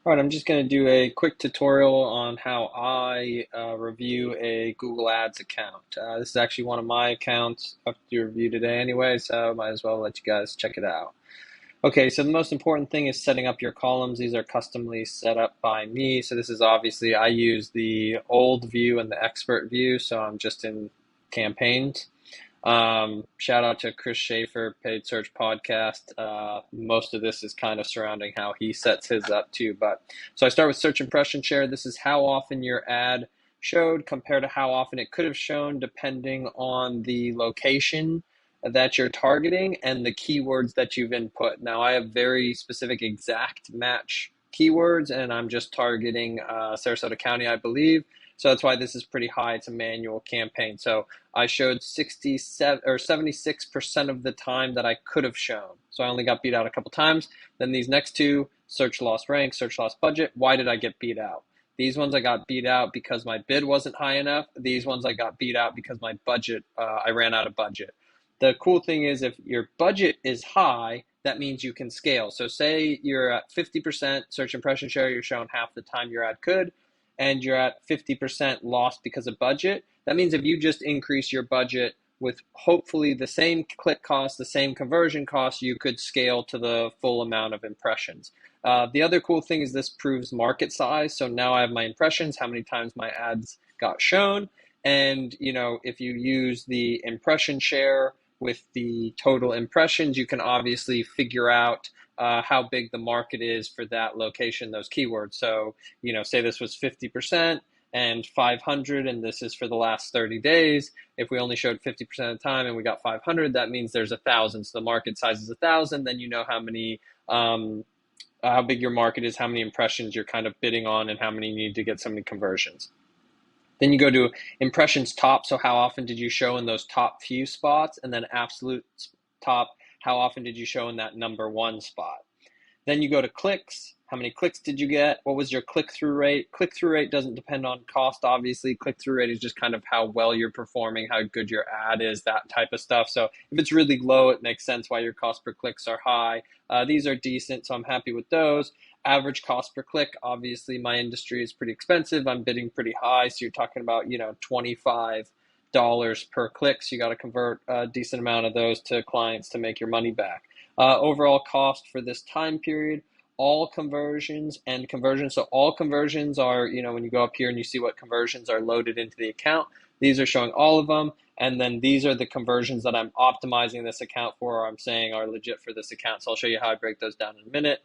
All right, I'm just going to do a quick tutorial on how I review a Google Ads account. This is actually one of my accounts up to review today anyway, so might as well let you guys check it out. Okay, so the most important thing is setting up your columns. These are customly set up by me. So this is obviously, I use the old view and the expert view, so I'm just in campaigns. Shout out to Chris Schaefer, Paid Search Podcast. Most of this is kind of surrounding how he sets his up too. But so I start with search impression share. This is how often your ad showed compared to how often it could have shown, depending on the location that you're targeting and the keywords that you've input. Now, I have very specific exact match keywords, and I'm just targeting Sarasota County, I believe. So that's why this is pretty high. It's a manual campaign. So I showed 67 or 76% of the time that I could have shown. So I only got beat out a couple times. Then these next two, search lost rank, search lost budget. Why did I get beat out? These ones I got beat out because my bid wasn't high enough. These ones I got beat out because my budget, I ran out of budget. The cool thing is if your budget is high, that means you can scale. So say you're at 50% search impression share, you're showing half the time your ad could, and you're at 50% lost because of budget. That means if you just increase your budget with hopefully the same click cost, the same conversion cost, you could scale to the full amount of impressions. The other cool thing is this proves market size. So now I have my impressions, how many times my ads got shown. And if you use the impression share with the total impressions, you can obviously figure out how big the market is for that location, those keywords. So, say this was 50% and 500, and this is for the last 30 days. If we only showed 50% of the time and we got 500, that means there's 1,000. So the market size is 1,000. Then you know how many, how big your market is, how many impressions you're kind of bidding on, and how many you need to get so many conversions. Then you go to impressions top. So how often did you show in those top few spots? And then absolute top, how often did you show in that number one spot? Then you go to clicks. How many clicks did you get? What was your click-through rate? Click-through rate doesn't depend on cost, obviously. Click-through rate is just kind of how well you're performing, how good your ad is, that type of stuff. So if it's really low, it makes sense why your cost per clicks are high. These are decent, so I'm happy with those. Average cost per click, obviously my industry is pretty expensive. I'm bidding pretty high, so you're talking about, $25 per click. So you got to convert a decent amount of those to clients to make your money back. Overall cost for this time period, all conversions and conversions. So all conversions are, when you go up here and you see what conversions are loaded into the account, these are showing all of them. And then these are the conversions that I'm optimizing this account for, or I'm saying are legit for this account. So I'll show you how I break those down in a minute.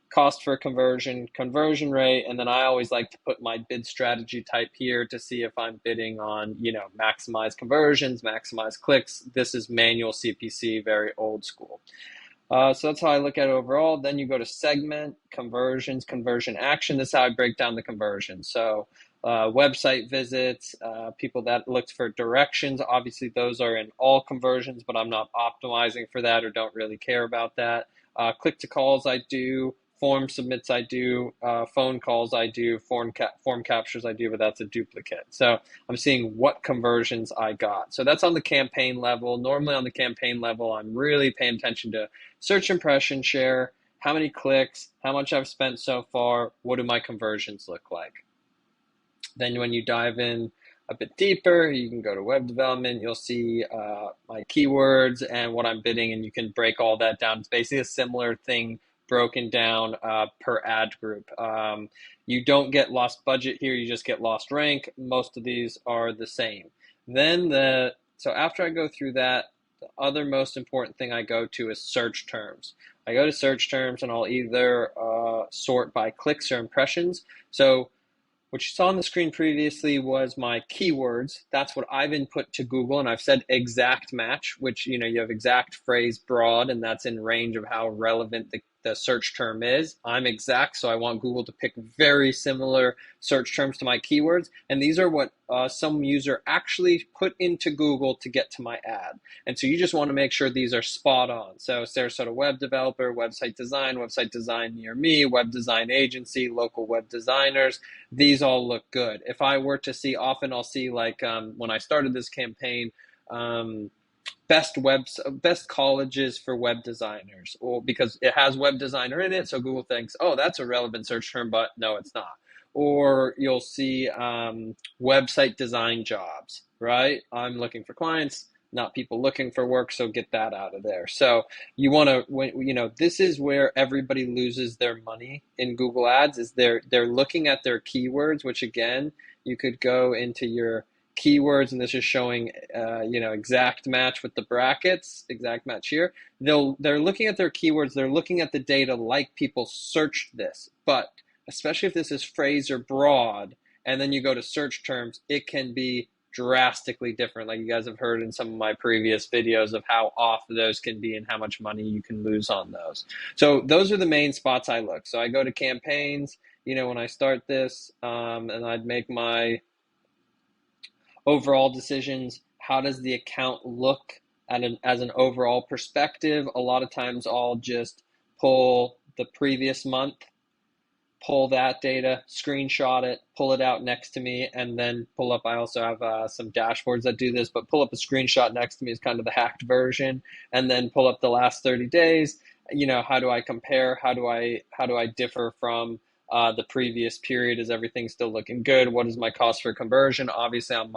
Cost for conversion, conversion rate, and then I always like to put my bid strategy type here to see if I'm bidding on, maximize conversions, maximize clicks. This is manual CPC, very old school. So that's how I look at it overall. Then you go to segment, conversions, conversion action. This is how I break down the conversions. So website visits, people that looked for directions, obviously those are in all conversions, but I'm not optimizing for that or don't really care about that. Click to calls I do, form submits I do, phone calls I do, form captures I do, but that's a duplicate. So I'm seeing what conversions I got. So that's on the campaign level. Normally on the campaign level, I'm really paying attention to search impression share, how many clicks, how much I've spent so far, what do my conversions look like. Then when you dive in a bit deeper, you can go to web development, you'll see my keywords and what I'm bidding, and you can break all that down. It's basically a similar thing broken down per ad group. You don't get lost budget here, you just get lost rank. Most of these are the same. Then so after I go through that, the other most important thing I go to is search terms. I go to search terms and I'll either sort by clicks or impressions. So what you saw on the screen previously was my keywords. That's what I've input to Google, and I've said exact match, which you have exact, phrase, broad, and that's in range of how relevant the search term is. I'm exact, so I want Google to pick very similar search terms to my keywords, and these are what some user actually put into Google to get to my ad. And so you just want to make sure these are spot on. So Sarasota web developer, website design near me, web design agency, local web designers. These all look good. If I were to see, often I'll see like when I started this campaign, best colleges for web designers, or because it has web designer in it, so Google thinks, oh, that's a relevant search term, but no, it's not. Or you'll see website design jobs, right? I'm looking for clients, not people looking for work, so get that out of there. So you want to, this is where everybody loses their money in Google Ads, is they're looking at their keywords, which again, you could go into your keywords, and this is showing exact match with the brackets, exact match here. They're looking at their keywords, they're looking at the data like people searched this, but especially if this is phrase or broad, and then you go to search terms, it can be drastically different, like you guys have heard in some of my previous videos of how off those can be and how much money you can lose on those. So those are the main spots I look. So I go to campaigns, when I start this, and I'd make my overall decisions. How does the account look as an overall perspective? A lot of times I'll just pull the previous month, pull that data, screenshot it, pull it out next to me, and then pull up. I also have some dashboards that do this, but pull up a screenshot next to me is kind of the hacked version, and then pull up the last 30 days. How do I compare? How do I differ from the previous period? Is everything still looking good? What is my cost for conversion? Obviously, on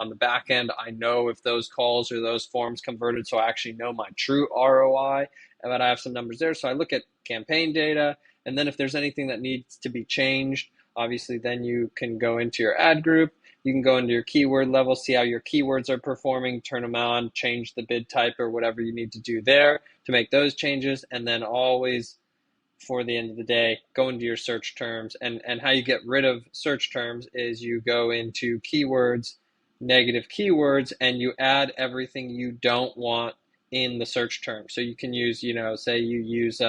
the back end, I know if those calls or those forms converted, so I actually know my true ROI, but I have some numbers there. So I look at campaign data, and then if there's anything that needs to be changed, obviously then you can go into your ad group. You can go into your keyword level, see how your keywords are performing, turn them on, change the bid type or whatever you need to do there to make those changes. And then always, for the end of the day, go into your search terms. And how you get rid of search terms is you go into keywords, negative keywords, and you add everything you don't want in the search term. So you can use, say you use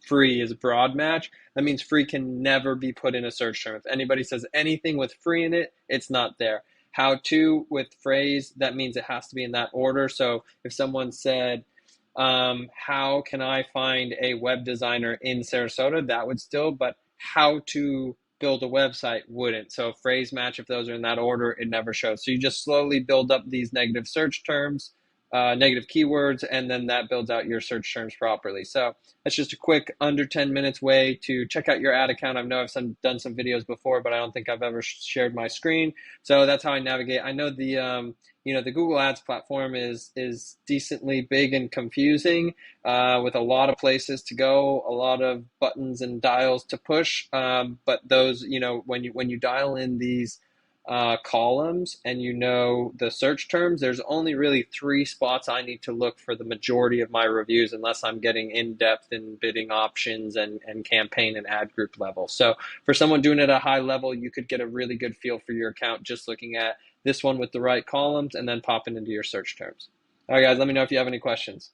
free as a broad match. That means free can never be put in a search term. If anybody says anything with free in it, it's not there. How to with phrase, that means it has to be in that order. So if someone said, how can I find a web designer in Sarasota, that would still, but how to build a website wouldn't. So phrase match, if those are in that order, it never shows. So you just slowly build up these negative search terms, negative keywords, and then that builds out your search terms properly. So that's just a quick under 10 minutes way to check out your ad account. I know I've done some videos before, but I don't think I've ever shared my screen. So that's how I navigate. I know the Google Ads platform is decently big and confusing, with a lot of places to go, a lot of buttons and dials to push. But those, when you dial in these columns and the search terms, there's only really 3 spots I need to look for the majority of my reviews, unless I'm getting in depth in bidding options and campaign and ad group level. So for someone doing it at a high level, you could get a really good feel for your account just looking at this one with the right columns and then popping into your search terms. All right, guys, let me know if you have any questions.